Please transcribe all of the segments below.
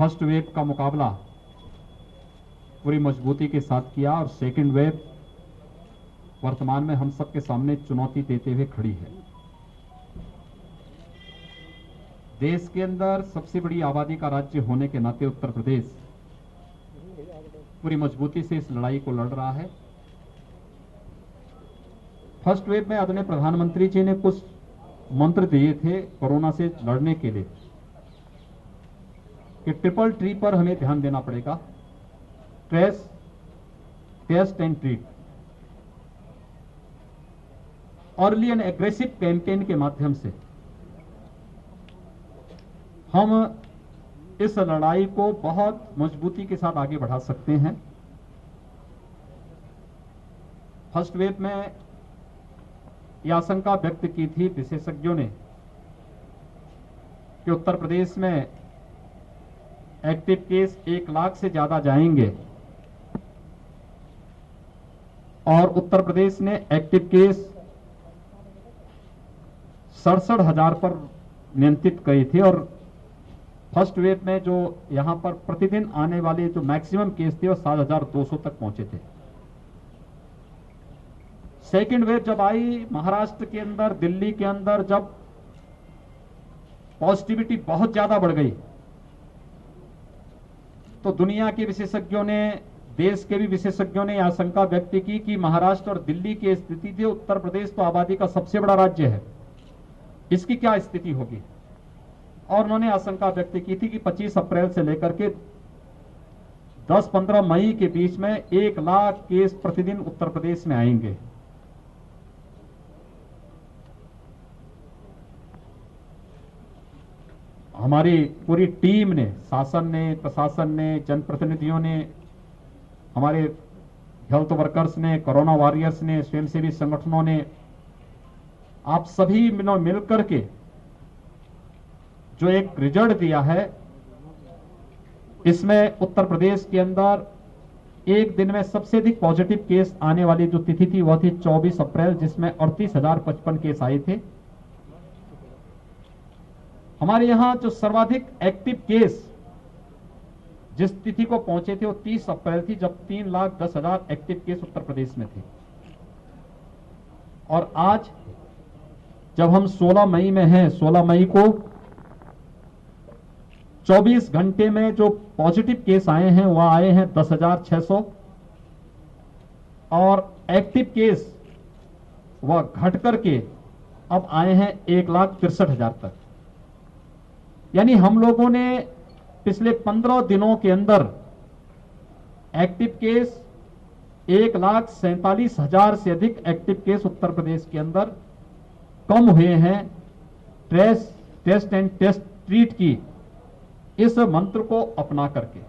First wave का मुकाबला पूरी मजबूती के साथ किया और सेकंड वेव वर्तमान में हम सबके सामने चुनौती देते हुए खड़ी है। देश के अंदर सबसे बड़ी आबादी का राज्य होने के नाते उत्तर प्रदेश पूरी मजबूती से इस लड़ाई को लड़ रहा है। फर्स्ट वेव में आदरणीय प्रधानमंत्री जी ने कुछ मंत्र दिए थे कोरोना से लड़ने के लिए कि ट्रिपल ट्री पर हमें ध्यान देना पड़ेगा, trace, test and treat. Early and aggressive campaign के माध्यम से हम इस लड़ाई को बहुत मजबूती के साथ आगे बढ़ा सकते हैं। फर्स्ट वेव में यह आशंका व्यक्त की थी विशेषज्ञों ने कि उत्तर प्रदेश में एक्टिव केस 1 लाख से ज्यादा जाएंगे और उत्तर प्रदेश ने एक्टिव केस 67,000 पर नियंत्रित करी थी और फर्स्ट वेव में जो यहां पर प्रतिदिन आने वाले जो मैक्सिमम केस थे वो 7,200 तक पहुंचे थे। सेकेंड वेव जब आई महाराष्ट्र के अंदर, दिल्ली के अंदर, जब पॉजिटिविटी बहुत ज्यादा बढ़ गई तो दुनिया के विशेषज्ञों ने, देश के भी विशेषज्ञों ने आशंका व्यक्त की कि महाराष्ट्र और दिल्ली की स्थिति थी, उत्तर प्रदेश तो आबादी का सबसे बड़ा राज्य है, इसकी क्या स्थिति होगी। और उन्होंने आशंका व्यक्त की थी कि 25 अप्रैल से लेकर के 10-15 मई के बीच में 1 लाख केस प्रतिदिन उत्तर प्रदेश में आएंगे। हमारी पूरी टीम ने, शासन ने, प्रशासन ने, जनप्रतिनिधियों ने, हमारे हेल्थ वर्कर्स ने, कोरोना वॉरियर्स ने, स्वयंसेवी संगठनों ने, आप सभी मिलकर के जो एक रिजल्ट दिया है, इसमें उत्तर प्रदेश के अंदर एक दिन में सबसे अधिक पॉजिटिव केस आने वाली जो तिथि थी वह थी 24 अप्रैल, जिसमें 38,055 केस आए थे। हमारे यहां जो सर्वाधिक एक्टिव केस जिस तिथि को पहुंचे थे वो 30 अप्रैल थी, जब 3,10,000 एक्टिव केस उत्तर प्रदेश में थे। और आज जब हम 16 मई में हैं, 16 मई को 24 घंटे में जो पॉजिटिव केस आए हैं वह आए हैं 10,600 और एक्टिव केस वह घट करके अब आए हैं 1,63,000 तक। यानी हम लोगों ने पिछले 15 दिनों के अंदर एक्टिव केस 1,47,000 से अधिक एक्टिव केस उत्तर प्रदेश के अंदर कम हुए हैं। Trace, test and test treat की इस मंत्र को अपना करके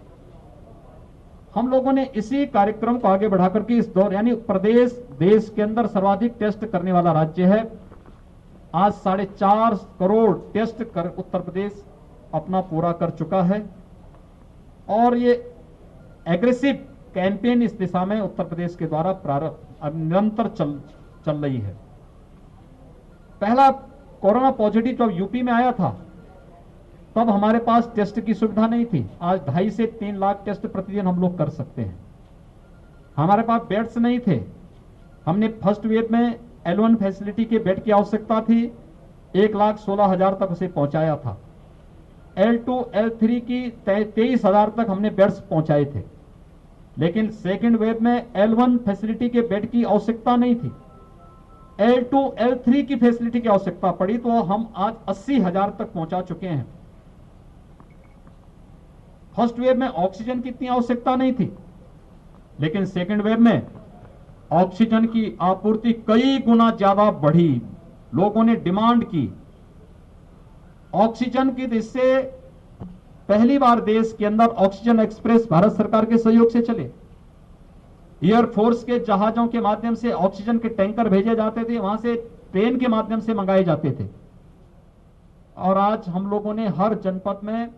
हम लोगों ने इसी कार्यक्रम को आगे बढ़ा करके इस दौर, यानी प्रदेश देश के अंदर सर्वाधिक टेस्ट करने वाला राज्य है। आज 4.5 करोड़ टेस्ट कर उत्तर प्रदेश अपना पूरा कर चुका है और ये एग्रेसिव कैंपेन इस दिशा में उत्तर प्रदेश के द्वारा प्रारंभ निरंतर चल रही है। पहला कोरोना पॉजिटिव जब यूपी में आया था तब हमारे पास टेस्ट की सुविधा नहीं थी। आज 2.5 से 3 लाख टेस्ट प्रतिदिन हम लोग कर सकते हैं। हमारे पास बेड्स नहीं थे। हमने फर्स्ट वेव में L1 फैसिलिटी के बेड की आवश्यकता थी, 1,16,000 तक उसे पहुंचाया था। L2, L3 की 23,000 तक हमने बेड्स पहुंचाए थे। लेकिन सेकेंड वेव में L1 फैसिलिटी के बेड की आवश्यकता नहीं थी, L2, L3 की फैसिलिटी की आवश्यकता पड़ी, तो हम आज 80,000 तक पहुंचा चुके हैं। फर्स्ट वेव में ऑक्सीजन की इतनी आवश्यकता नहीं थी, लेकिन सेकेंड वेव में ऑक्सीजन की आपूर्ति कई गुना ज्यादा बढ़ी। लोगों ने डिमांड की ऑक्सीजन की, जिससे पहली बार देश के अंदर ऑक्सीजन एक्सप्रेस भारत सरकार के सहयोग से चले। एयरफोर्स के जहाजों के माध्यम से ऑक्सीजन के टैंकर भेजे जाते थे, वहां से ट्रेन के माध्यम से मंगाए जाते थे। और आज हम लोगों ने हर जनपद में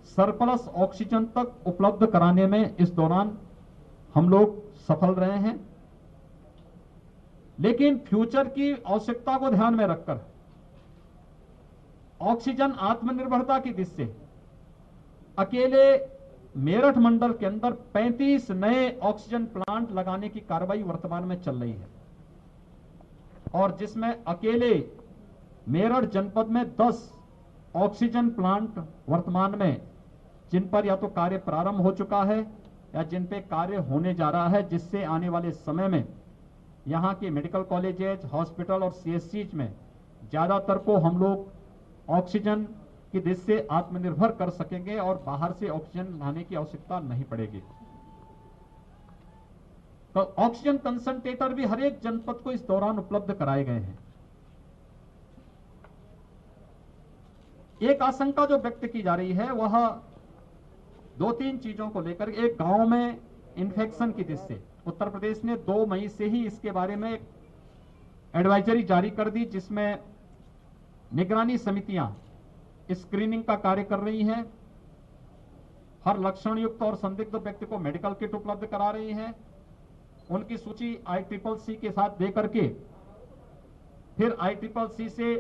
सरप्लस ऑक्सीजन तक उपलब्ध कराने में इस दौरान हम लोग सफल रहे हैं। लेकिन फ्यूचर की आवश्यकता को ध्यान में रखकर ऑक्सीजन आत्मनिर्भरता की दिशा से अकेले मेरठ मंडल के अंदर 35 नए ऑक्सीजन प्लांट लगाने की कार्रवाई वर्तमान में चल रही है, और जिसमें अकेले मेरठ जनपद में 10 ऑक्सीजन प्लांट वर्तमान में जिन पर या तो कार्य प्रारंभ हो चुका है या जिन पे कार्य होने जा रहा है, जिससे आने वाले समय में यहाँ के मेडिकल कॉलेजेज, हॉस्पिटल और सीएससीज में ज्यादातर को हम लोग ऑक्सीजन की दृष्टि से आत्मनिर्भर कर सकेंगे और बाहर से ऑक्सीजन लाने की आवश्यकता नहीं पड़ेगी। तो ऑक्सीजन कंसंट्रेटर भी हर एक जनपद को इस दौरान उपलब्ध कराए गए हैं। एक आशंका जो व्यक्त की जा रही है वह 2-3 चीजों को लेकर, एक गांव में इन्फेक्शन की दृष्टि से उत्तर प्रदेश ने 2 मई से ही इसके बारे में एडवाइजरी जारी कर दी, जिसमें निगरानी समितियां स्क्रीनिंग का कार्य कर रही हैं, हर लक्षण युक्त और संदिग्ध व्यक्ति को मेडिकल किट उपलब्ध करा रही हैं, उनकी सूची ICCC के साथ दे करके फिर ICCC से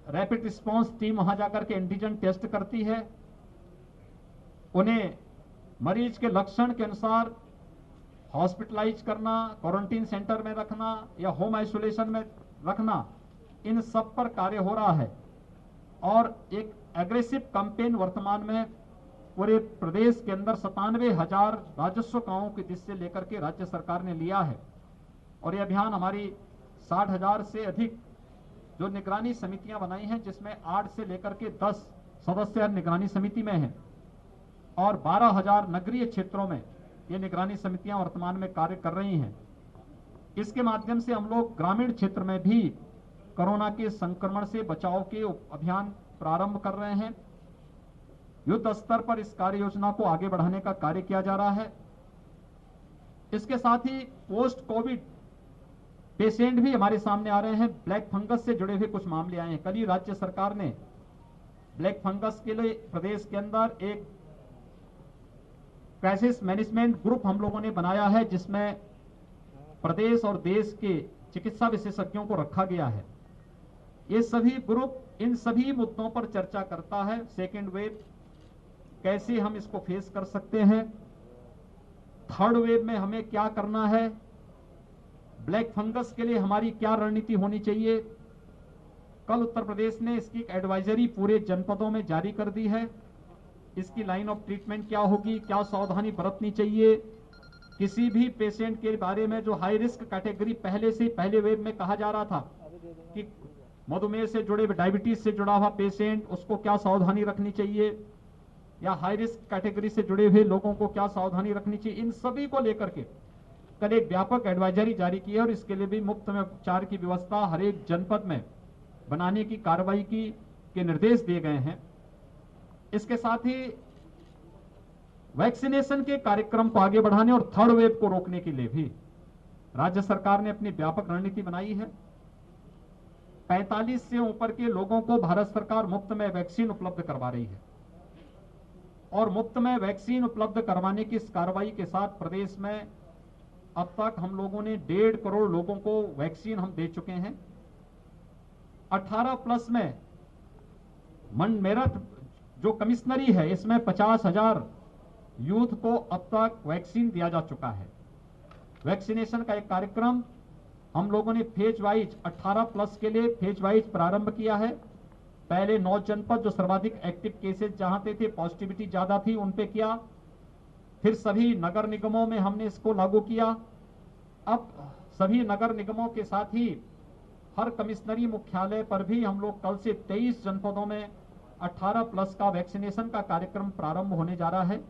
रैपिड रिस्पांस टीम वहां जाकर के एंटीजन टेस्ट करती है, उन्हें मरीज के लक्षण के अनुसार हॉस्पिटलाइज करना, क्वारंटीन सेंटर में रखना या होम आइसोलेशन में रखना, इन सब पर कार्य हो रहा है। और एक एग्रेसिव कैंपेन वर्तमान में पूरे प्रदेश के अंदर 97,000 राजस्व गांवों की दृष्टि से लेकर के राज्य सरकार ने लिया है, और यह अभियान हमारी 60,000 से अधिक जो निगरानी समितियां बनाई हैं, जिसमें 8 से लेकर के 10 सदस्य निगरानी समिति में हैं और 12,000 नगरीय क्षेत्रों में ये निगरानी समितियां वर्तमान में कार्य कर रही हैं। इसके माध्यम से हम लोग ग्रामीण क्षेत्र में भी कोरोना के संक्रमण से बचाव के अभियान प्रारंभ कर रहे हैं। युद्ध स्तर पर इस कार्य योजना को आगे बढ़ाने का कार्य किया जा रहा है। इसके साथ ही पोस्ट कोविड पेशेंट भी हमारे सामने आ रहे हैं। ब्लैक फंगस से जुड़े हुए कुछ मामले आए हैं। कल ही राज्य सरकार ने ब्लैक फंगस के लिए प्रदेश के अंदर एक क्राइसिस मैनेजमेंट ग्रुप हम लोगों ने बनाया है, जिसमें प्रदेश और देश के चिकित्सा विशेषज्ञों को रखा गया है। ये सभी ग्रुप इन सभी मुद्दों पर चर्चा करता है। सेकेंड वेव कैसे हम इसको फेस कर सकते हैं, थर्ड वेव में हमें क्या करना है, ब्लैक फंगस के लिए हमारी क्या रणनीति होनी चाहिए। कल उत्तर प्रदेश ने इसकी एडवाइजरी पूरे जनपदों में जारी कर दी है। इसकी लाइन ऑफ ट्रीटमेंट क्या होगी, क्या सावधानी बरतनी चाहिए, किसी भी पेशेंट के बारे में जो हाई रिस्क कैटेगरी पहले वेव में कहा जा रहा था कि मधुमेह से जुड़े, डायबिटीज से जुड़ा हुआ पेशेंट, उसको क्या सावधानी रखनी चाहिए, या हाई रिस्क कैटेगरी से जुड़े हुए लोगों को क्या सावधानी रखनी चाहिए, इन सभी को लेकर के कल एक व्यापक एडवाइजरी जारी की है। और इसके लिए भी मुफ्त में उपचार की व्यवस्था हर एक जनपद में बनाने की कार्रवाई के निर्देश दिए गए हैं। इसके साथ ही वैक्सीनेशन के कार्यक्रम को आगे बढ़ाने और थर्ड वेव को रोकने के लिए भी राज्य सरकार ने अपनी व्यापक रणनीति बनाई है। 45 से ऊपर के लोगों को भारत सरकार मुफ्त में वैक्सीन उपलब्ध करवा रही है, और मुफ्त में वैक्सीन उपलब्ध करवाने की इस कार्रवाई के साथ प्रदेश में अब तक हम लोगों ने 1.5 करोड़ लोगों को वैक्सीन हम दे चुके हैं। 18 प्लस में मेरठ जो कमिश्नरी है, इसमें 50,000 यूथ को अब तक वैक्सीन दिया जा चुका है। वैक्सीनेशन का एक कार्यक्रम हम लोगों ने फेज वाइज 18 प्लस के लिए फेज वाइज प्रारंभ किया है। पहले 9 जनपद जो सर्वाधिक एक्टिव केसेस जहां थे, पॉजिटिविटी ज्यादा थी, उन पे किया। फिर सभी नगर निगमों में हमने इसको लागू किया। अब सभी नगर निगमों के साथ ही हर कमिश्नरी मुख्यालय पर भी हम लोग कल से 23 जनपदों में 18 प्लस का वैक्सीनेशन का कार्यक्रम प्रारंभ होने जा रहा है।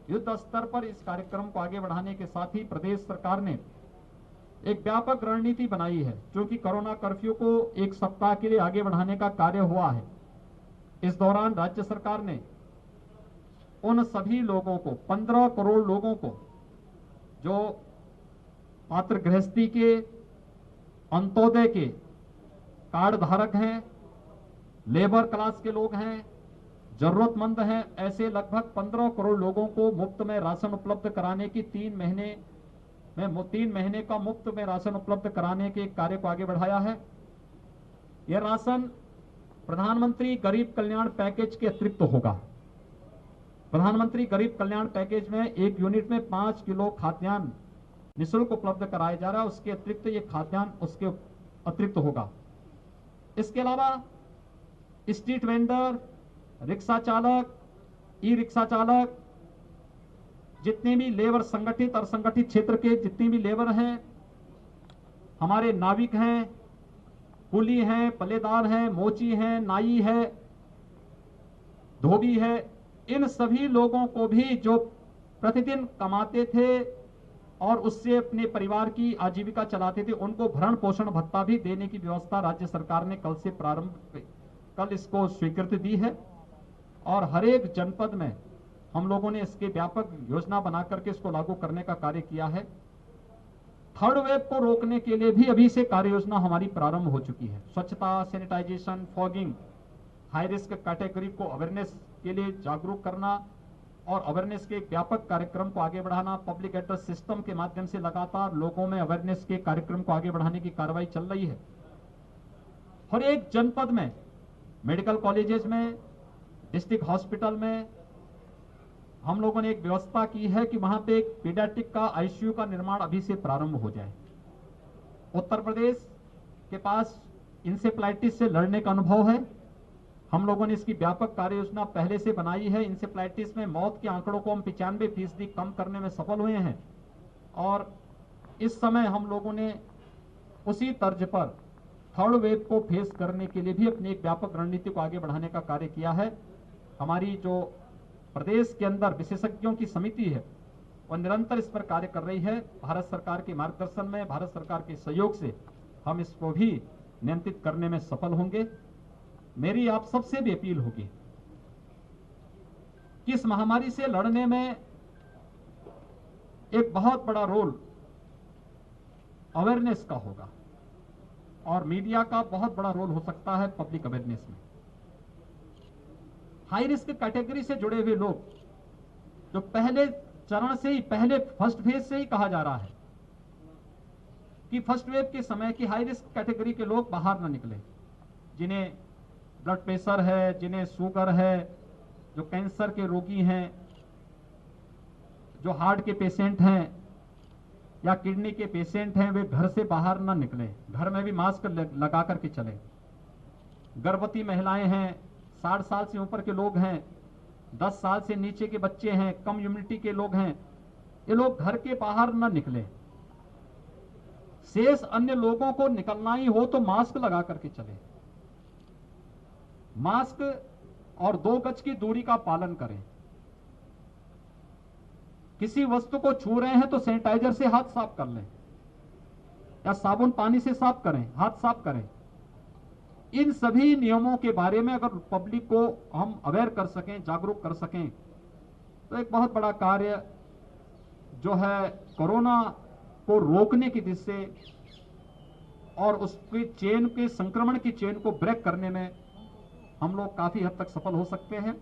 युद्ध स्तर पर इस कार्यक्रम को आगे बढ़ाने के साथ ही प्रदेश सरकार ने एक व्यापक रणनीति बनाई है, जो कि कोरोना कर्फ्यू को 1 सप्ताह के लिए आगे बढ़ाने का कार्य हुआ है। इस दौरान राज्य सरकार ने उन सभी लोगों को, 15 करोड़ लोगों को, जो पात्र गृहस्थी के, अंत्योदय के कार्ड धारक हैं, लेबर क्लास के लोग हैं, जरूरतमंद हैं, ऐसे लगभग 15 करोड़ लोगों को मुफ्त में राशन उपलब्ध कराने की 3 महीने का मुफ्त में राशन उपलब्ध कराने के कार्य को आगे बढ़ाया है। यह राशन प्रधानमंत्री गरीब कल्याण पैकेज के अतिरिक्त होगा। प्रधानमंत्री गरीब कल्याण पैकेज में एक यूनिट में 5 किलो खाद्यान्न निःशुल्क उपलब्ध कराया जा रहा है। उसके अतिरिक्त ये खाद्यान्न उसके अतिरिक्त होगा। इसके अलावा स्ट्रीट वेंडर, रिक्शा चालक, ई रिक्शा चालक, जितने भी लेबर संगठित और संगठित क्षेत्र के जितने भी लेबर हैं, हमारे नाविक हैं, कुली हैं, पल्लेदार हैं, मोची हैं, नाई है, धोबी है, इन सभी लोगों को भी जो प्रतिदिन कमाते थे और उससे अपने परिवार की आजीविका चलाते थे, उनको भरण पोषण भत्ता भी देने की व्यवस्था राज्य सरकार ने कल इसको स्वीकृति दी है। और हर एक जनपद में हम लोगों ने इसके व्यापक योजना बना करके इसको लागू करने का कार्य किया है। थर्ड वेव को रोकने के लिए भी अभी से कार्य योजना हमारी प्रारंभ हो चुकी है। स्वच्छता, sanitisation, fogging, high risk category को अवेयरनेस के लिए जागरूक करना और अवेयरनेस के व्यापक कार्यक्रम को आगे बढ़ाना। पब्लिक एड्रेस सिस्टम के माध्यम से लगातार लोगों में अवेयरनेस के कार्यक्रम को आगे बढ़ाने की कार्रवाई चल रही है। हर एक जनपद में, मेडिकल कॉलेजेस में, डिस्ट्रिक्ट हॉस्पिटल में हम लोगों ने एक व्यवस्था की है कि वहां पे एक पीडियाट्रिक का आईसीयू का निर्माण अभी से प्रारंभ हो जाए। उत्तर प्रदेश के पास इंसेफ्लाइटिस से लड़ने का अनुभव है। हम लोगों ने इसकी व्यापक कार्य योजना पहले से बनाई है। इंसेफ्लाइटिस में मौत के आंकड़ों को हम 95% कम करने में सफल हुए हैं और इस समय हम लोगों ने उसी तर्ज पर थर्ड वेव को फेस करने के लिए भी अपनी एक व्यापक रणनीति को आगे बढ़ाने का कार्य किया है। हमारी जो प्रदेश के अंदर विशेषज्ञों की समिति है वह निरंतर इस पर कार्य कर रही है। भारत सरकार के मार्गदर्शन में, भारत सरकार के सहयोग से हम इसको भी नियंत्रित करने में सफल होंगे। मेरी आप सबसे भी अपील होगी कि इस महामारी से लड़ने में एक बहुत बड़ा रोल अवेयरनेस का होगा और मीडिया का बहुत बड़ा रोल हो सकता है पब्लिक अवेयरनेस में। हाई रिस्क कैटेगरी से जुड़े हुए लोग जो पहले चरण से ही, पहले फर्स्ट फेज से ही कहा जा रहा है कि फर्स्ट वेव के समय की हाई रिस्क कैटेगरी के लोग बाहर ना निकले, जिन्हें ब्लड प्रेशर है, जिन्हें शुगर है, जो कैंसर के रोगी हैं, जो हार्ट के पेशेंट हैं या किडनी के पेशेंट हैं, वे घर से बाहर ना निकले, घर में भी मास्क लगा करके चले। गर्भवती महिलाएं हैं, 60 साल से ऊपर के लोग हैं, 10 साल से नीचे के बच्चे हैं, कम इम्यूनिटी के लोग हैं, ये लोग घर के बाहर ना निकले। शेष अन्य लोगों को निकलना ही हो तो मास्क लगा करके चले। मास्क और 2 गज की दूरी का पालन करें। किसी वस्तु को छू रहे हैं तो सैनिटाइजर से हाथ साफ कर लें या साबुन पानी से साफ करें, हाथ साफ करें। इन सभी नियमों के बारे में अगर पब्लिक को हम अवेयर कर सकें, जागरूक कर सकें, तो एक बहुत बड़ा कार्य जो है कोरोना को रोकने की दिशा से और उसकी चेन के संक्रमण की चेन को ब्रेक करने में हम लोग काफी हद तक सफल हो सकते हैं।